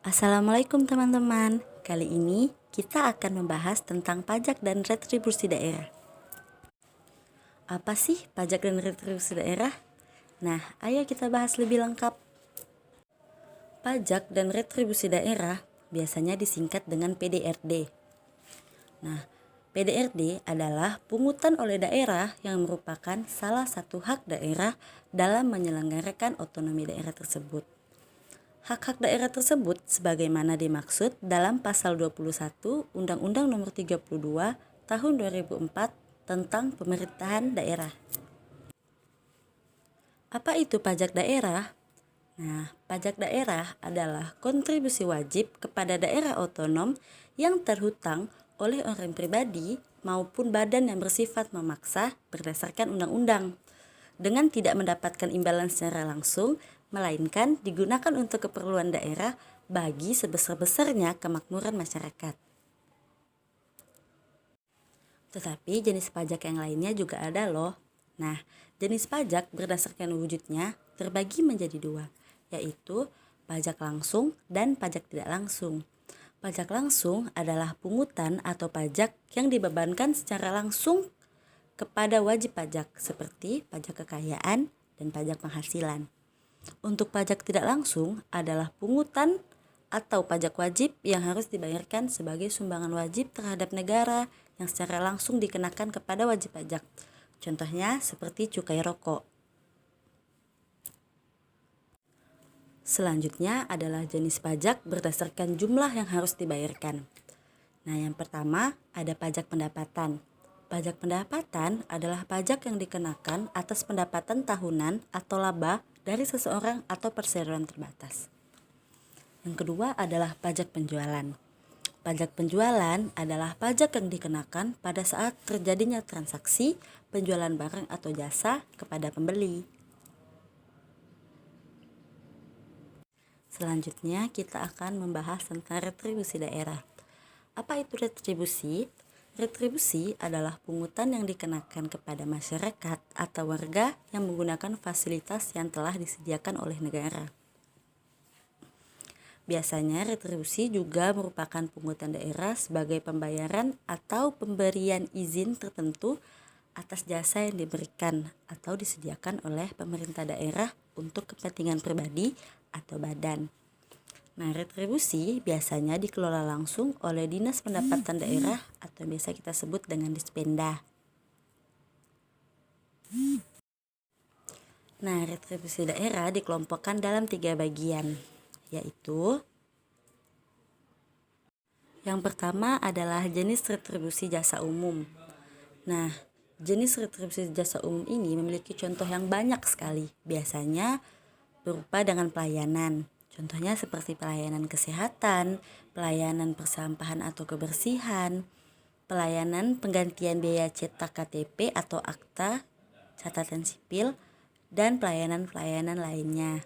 Assalamualaikum teman-teman. Kali ini kita akan membahas tentang pajak dan retribusi daerah. Apa sih pajak dan retribusi daerah? Nah, ayo kita bahas lebih lengkap. Pajak dan retribusi daerah biasanya disingkat dengan PDRD. Nah, PDRD adalah pungutan oleh daerah yang merupakan salah satu hak daerah dalam menyelenggarakan otonomi daerah tersebut. Hak-hak daerah tersebut sebagaimana dimaksud dalam pasal 21 Undang-Undang Nomor 32 Tahun 2004 tentang pemerintahan daerah. Apa itu pajak daerah? Nah, pajak daerah adalah kontribusi wajib kepada daerah otonom yang terhutang oleh orang pribadi maupun badan yang bersifat memaksa berdasarkan undang-undang, dengan tidak mendapatkan imbalan secara langsung, melainkan digunakan untuk keperluan daerah bagi sebesar-besarnya kemakmuran masyarakat. Tetapi jenis pajak yang lainnya juga ada loh. Nah, jenis pajak berdasarkan wujudnya terbagi menjadi dua, yaitu pajak langsung dan pajak tidak langsung. Pajak langsung adalah pungutan atau pajak yang dibebankan secara langsung kepada wajib pajak seperti pajak kekayaan dan pajak penghasilan. Untuk pajak tidak langsung adalah pungutan atau pajak wajib yang harus dibayarkan sebagai sumbangan wajib terhadap negara yang secara langsung dikenakan kepada wajib pajak. Contohnya seperti cukai rokok. Selanjutnya adalah jenis pajak berdasarkan jumlah yang harus dibayarkan. Nah, yang pertama ada pajak pendapatan. Pajak pendapatan adalah pajak yang dikenakan atas pendapatan tahunan atau laba dari seseorang atau perseroan terbatas. Yang kedua adalah pajak penjualan. Pajak penjualan adalah pajak yang dikenakan pada saat terjadinya transaksi penjualan barang atau jasa kepada pembeli. Selanjutnya kita akan membahas tentang retribusi daerah. Apa itu retribusi? Retribusi adalah pungutan yang dikenakan kepada masyarakat atau warga yang menggunakan fasilitas yang telah disediakan oleh negara. Biasanya retribusi juga merupakan pungutan daerah sebagai pembayaran atau pemberian izin tertentu atas jasa yang diberikan atau disediakan oleh pemerintah daerah untuk kepentingan pribadi atau badan. Nah, retribusi biasanya dikelola langsung oleh Dinas Pendapatan Daerah atau biasa kita sebut dengan Dispenda. Nah, retribusi daerah dikelompokkan dalam 3 bagian, yaitu yang pertama adalah jenis retribusi jasa umum. Nah, jenis retribusi jasa umum ini memiliki contoh yang banyak sekali, biasanya berupa dengan pelayanan. Contohnya seperti pelayanan kesehatan, pelayanan persampahan atau kebersihan, pelayanan penggantian biaya cetak KTP atau akta catatan sipil, dan pelayanan-pelayanan lainnya.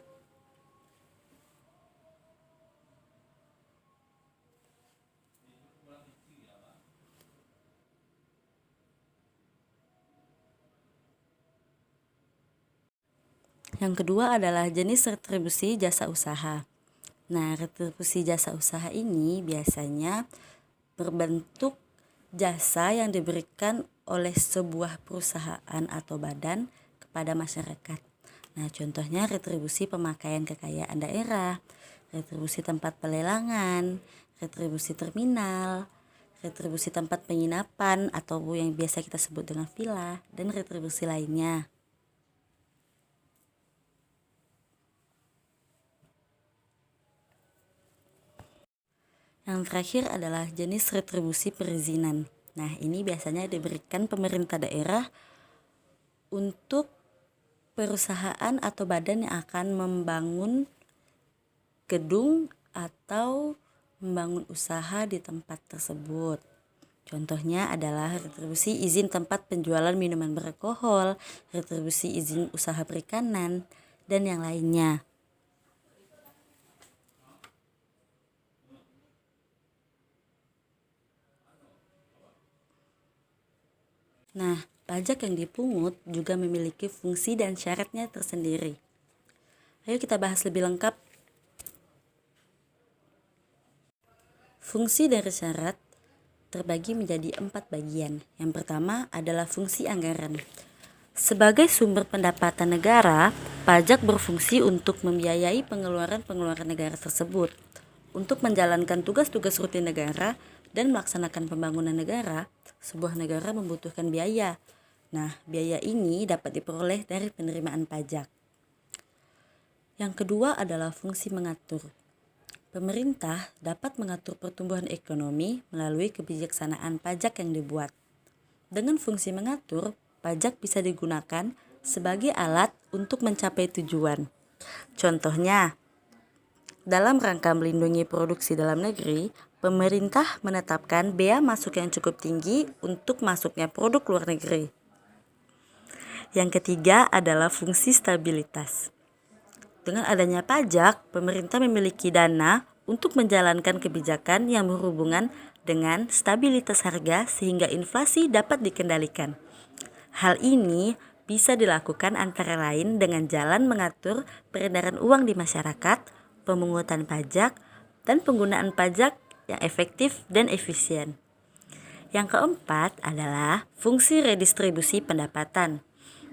Yang kedua adalah jenis retribusi jasa usaha. Nah, retribusi jasa usaha ini biasanya berbentuk jasa yang diberikan oleh sebuah perusahaan atau badan kepada masyarakat. Nah, contohnya retribusi pemakaian kekayaan daerah, retribusi tempat pelelangan, retribusi terminal, retribusi tempat penginapan atau yang biasa kita sebut dengan villa, dan retribusi lainnya. Yang terakhir adalah jenis retribusi perizinan. Nah, ini biasanya diberikan pemerintah daerah untuk perusahaan atau badan yang akan membangun gedung atau membangun usaha di tempat tersebut. Contohnya adalah retribusi izin tempat penjualan minuman beralkohol, retribusi izin usaha perikanan, dan yang lainnya. Nah, pajak yang dipungut juga memiliki fungsi dan syaratnya tersendiri. Ayo kita bahas lebih lengkap. Fungsi dari syarat terbagi menjadi 4 bagian. Yang pertama adalah fungsi anggaran. Sebagai sumber pendapatan negara, pajak berfungsi untuk membiayai pengeluaran-pengeluaran negara tersebut. Untuk menjalankan tugas-tugas rutin negara dan melaksanakan pembangunan negara, sebuah negara membutuhkan biaya. Nah, biaya ini dapat diperoleh dari penerimaan pajak. Yang kedua adalah fungsi mengatur. Pemerintah dapat mengatur pertumbuhan ekonomi melalui kebijaksanaan pajak yang dibuat. Dengan fungsi mengatur, pajak bisa digunakan sebagai alat untuk mencapai tujuan. Contohnya, dalam rangka melindungi produksi dalam negeri, pemerintah menetapkan bea masuk yang cukup tinggi untuk masuknya produk luar negeri. Yang ketiga adalah fungsi stabilitas. Dengan adanya pajak, pemerintah memiliki dana untuk menjalankan kebijakan yang berhubungan dengan stabilitas harga sehingga inflasi dapat dikendalikan. Hal ini bisa dilakukan antara lain dengan jalan mengatur peredaran uang di masyarakat, pemungutan pajak, dan penggunaan pajak yang efektif dan efisien. Yang keempat adalah fungsi redistribusi pendapatan.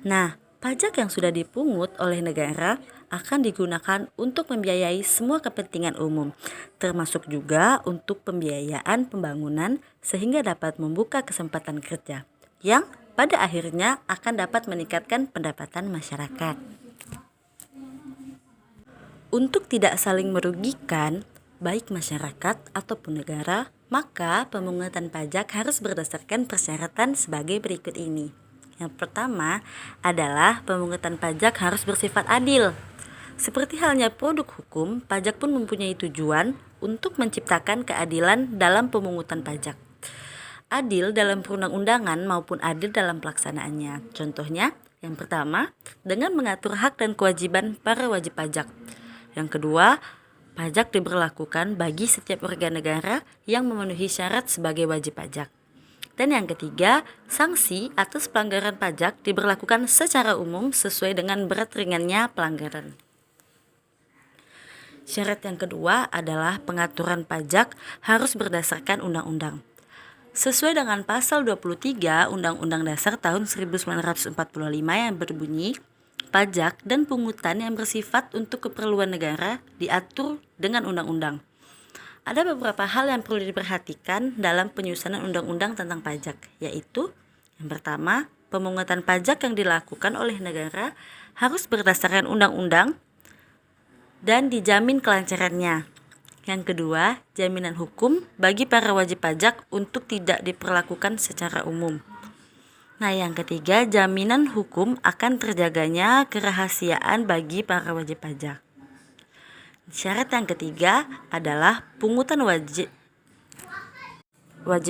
Nah, pajak yang sudah dipungut oleh negara akan digunakan untuk membiayai semua kepentingan umum, termasuk juga untuk pembiayaan pembangunan sehingga dapat membuka kesempatan kerja, yang pada akhirnya akan dapat meningkatkan pendapatan masyarakat. Untuk tidak saling merugikan, baik masyarakat ataupun negara, maka pemungutan pajak harus berdasarkan persyaratan sebagai berikut ini. Yang pertama adalah pemungutan pajak harus bersifat adil. Seperti halnya produk hukum, pajak pun mempunyai tujuan untuk menciptakan keadilan dalam pemungutan pajak. Adil dalam perundang-undangan maupun adil dalam pelaksanaannya. Contohnya, yang pertama, dengan mengatur hak dan kewajiban para wajib pajak. Yang kedua, pajak diberlakukan bagi setiap warga negara yang memenuhi syarat sebagai wajib pajak. Dan yang ketiga, sanksi atas pelanggaran pajak diberlakukan secara umum sesuai dengan berat ringannya pelanggaran. Syarat yang kedua adalah pengaturan pajak harus berdasarkan undang-undang. Sesuai dengan pasal 23 Undang-Undang Dasar tahun 1945 yang berbunyi, pajak dan pungutan yang bersifat untuk keperluan negara diatur dengan undang-undang. Ada beberapa hal yang perlu diperhatikan dalam penyusunan undang-undang tentang pajak, yaitu yang pertama, pemungutan pajak yang dilakukan oleh negara harus berdasarkan undang-undang dan dijamin kelancarannya. Yang kedua, jaminan hukum bagi para wajib pajak untuk tidak diperlakukan secara umum. Nah, yang ketiga, jaminan hukum akan terjaganya kerahasiaan bagi para wajib pajak. Syarat yang ketiga adalah pungutan wajib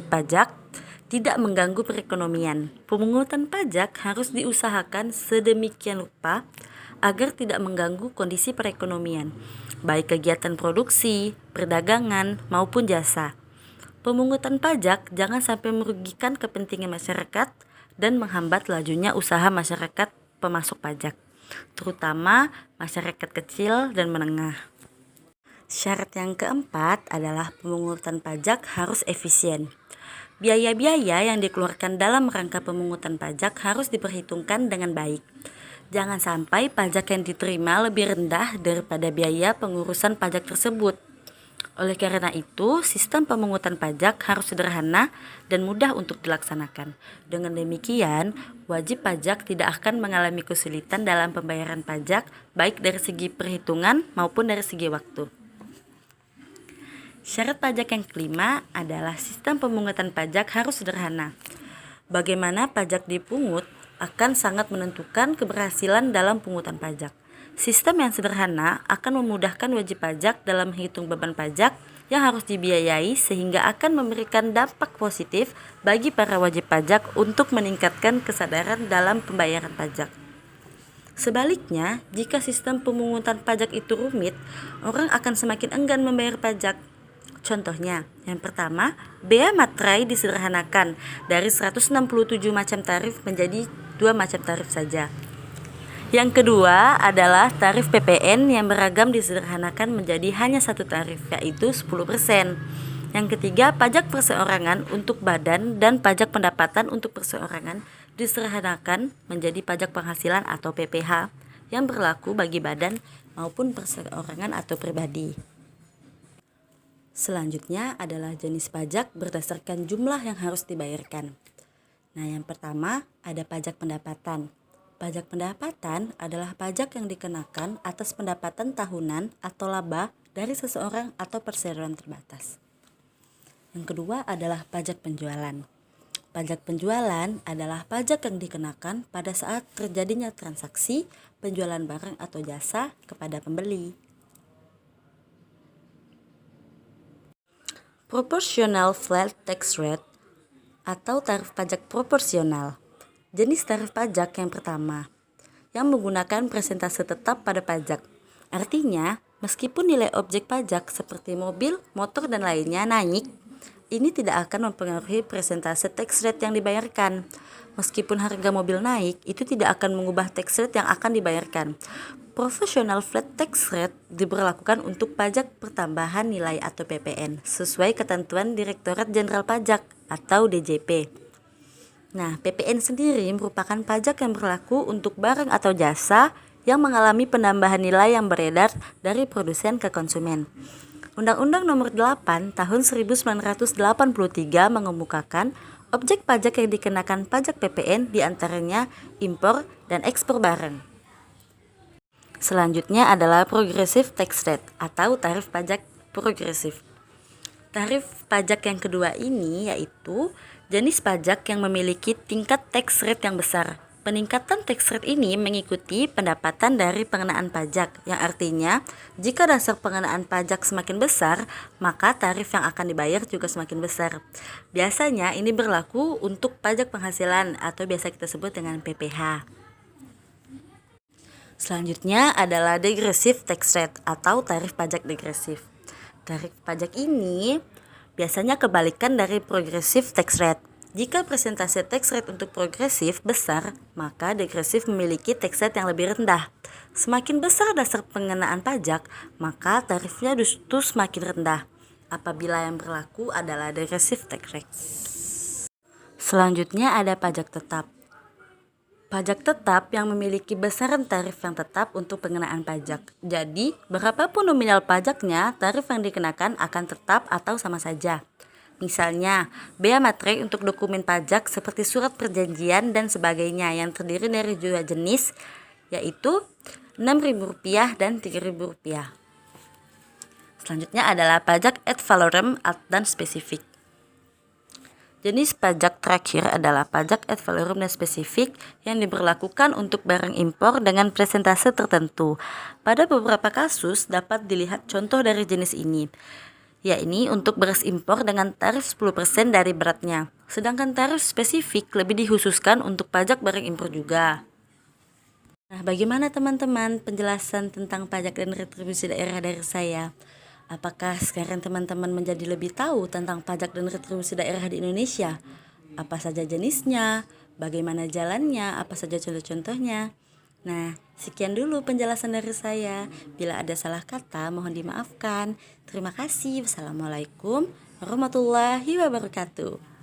pajak tidak mengganggu perekonomian. Pemungutan pajak harus diusahakan sedemikian rupa agar tidak mengganggu kondisi perekonomian, baik kegiatan produksi, perdagangan, maupun jasa. Pemungutan pajak jangan sampai merugikan kepentingan masyarakat dan menghambat lajunya usaha masyarakat pemasok pajak, terutama masyarakat kecil dan menengah. Syarat yang keempat adalah pemungutan pajak harus efisien. Biaya-biaya yang dikeluarkan dalam rangka pemungutan pajak harus diperhitungkan dengan baik. Jangan sampai pajak yang diterima lebih rendah daripada biaya pengurusan pajak tersebut. Oleh karena itu, sistem pemungutan pajak harus sederhana dan mudah untuk dilaksanakan. Dengan demikian, wajib pajak tidak akan mengalami kesulitan dalam pembayaran pajak, baik dari segi perhitungan maupun dari segi waktu. Syarat pajak yang kelima adalah sistem pemungutan pajak harus sederhana. Bagaimana pajak dipungut akan sangat menentukan keberhasilan dalam pungutan pajak. Sistem yang sederhana akan memudahkan wajib pajak dalam menghitung beban pajak yang harus dibiayai sehingga akan memberikan dampak positif bagi para wajib pajak untuk meningkatkan kesadaran dalam pembayaran pajak. Sebaliknya, jika sistem pemungutan pajak itu rumit, orang akan semakin enggan membayar pajak. Contohnya, yang pertama, bea materai disederhanakan dari 167 macam tarif menjadi 2 macam tarif saja. Yang kedua adalah tarif PPN yang beragam disederhanakan menjadi hanya satu tarif, yaitu 10%. Yang ketiga, pajak perseorangan untuk badan dan pajak pendapatan untuk perseorangan disederhanakan menjadi pajak penghasilan atau PPh yang berlaku bagi badan maupun perseorangan atau pribadi. Selanjutnya adalah jenis pajak berdasarkan jumlah yang harus dibayarkan. Nah, yang pertama ada pajak pendapatan. Pajak pendapatan adalah pajak yang dikenakan atas pendapatan tahunan atau laba dari seseorang atau perseroan terbatas. Yang kedua adalah pajak penjualan. Pajak penjualan adalah pajak yang dikenakan pada saat terjadinya transaksi penjualan barang atau jasa kepada pembeli. Proportional flat tax rate atau tarif pajak proporsional. Jenis tarif pajak yang pertama, yang menggunakan persentase tetap pada pajak. Artinya, meskipun nilai objek pajak seperti mobil, motor, dan lainnya naik, ini tidak akan mempengaruhi persentase tax rate yang dibayarkan. Meskipun harga mobil naik, itu tidak akan mengubah tax rate yang akan dibayarkan. Professional flat tax rate diberlakukan untuk pajak pertambahan nilai atau PPN sesuai ketentuan Direktorat Jenderal Pajak atau DJP. Nah, PPN sendiri merupakan pajak yang berlaku untuk barang atau jasa yang mengalami penambahan nilai yang beredar dari produsen ke konsumen. Undang-Undang Nomor 8 Tahun 1983 mengemukakan objek pajak yang dikenakan pajak PPN diantaranya impor dan ekspor barang. Selanjutnya adalah progressive tax rate atau tarif pajak progresif. Tarif pajak yang kedua ini yaitu jenis pajak yang memiliki tingkat tax rate yang besar. Peningkatan tax rate ini mengikuti pendapatan dari pengenaan pajak, yang artinya jika dasar pengenaan pajak semakin besar, maka tarif yang akan dibayar juga semakin besar. Biasanya ini berlaku untuk pajak penghasilan atau biasa kita sebut dengan PPh. Selanjutnya adalah degressive tax rate atau tarif pajak degresif. Tarif pajak ini biasanya kebalikan dari progressive tax rate. Jika persentase tax rate untuk progresif besar, maka degresif memiliki tax rate yang lebih rendah. Semakin besar dasar pengenaan pajak, maka tarifnya justru semakin rendah apabila yang berlaku adalah degresif tax rate. Selanjutnya ada pajak tetap. Pajak tetap yang memiliki besaran tarif yang tetap untuk pengenaan pajak. Jadi, berapapun nominal pajaknya, tarif yang dikenakan akan tetap atau sama saja. Misalnya, bea materai untuk dokumen pajak seperti surat perjanjian dan sebagainya yang terdiri dari dua jenis, yaitu Rp6.000 dan Rp3.000. Selanjutnya adalah pajak ad valorem dan spesifik. Jenis pajak terakhir adalah pajak ad valorem dan spesifik yang diberlakukan untuk barang impor dengan persentase tertentu. Pada beberapa kasus dapat dilihat contoh dari jenis ini, yakni untuk beras impor dengan tarif 10% dari beratnya. Sedangkan tarif spesifik lebih dikhususkan untuk pajak barang impor juga. Nah, bagaimana teman-teman penjelasan tentang pajak dan retribusi daerah dari saya? Apakah sekarang teman-teman menjadi lebih tahu tentang pajak dan retribusi daerah di Indonesia? Apa saja jenisnya? Bagaimana jalannya? Apa saja contoh-contohnya? Nah, sekian dulu penjelasan dari saya. Bila ada salah kata, mohon dimaafkan. Terima kasih. Wassalamualaikum warahmatullahi wabarakatuh.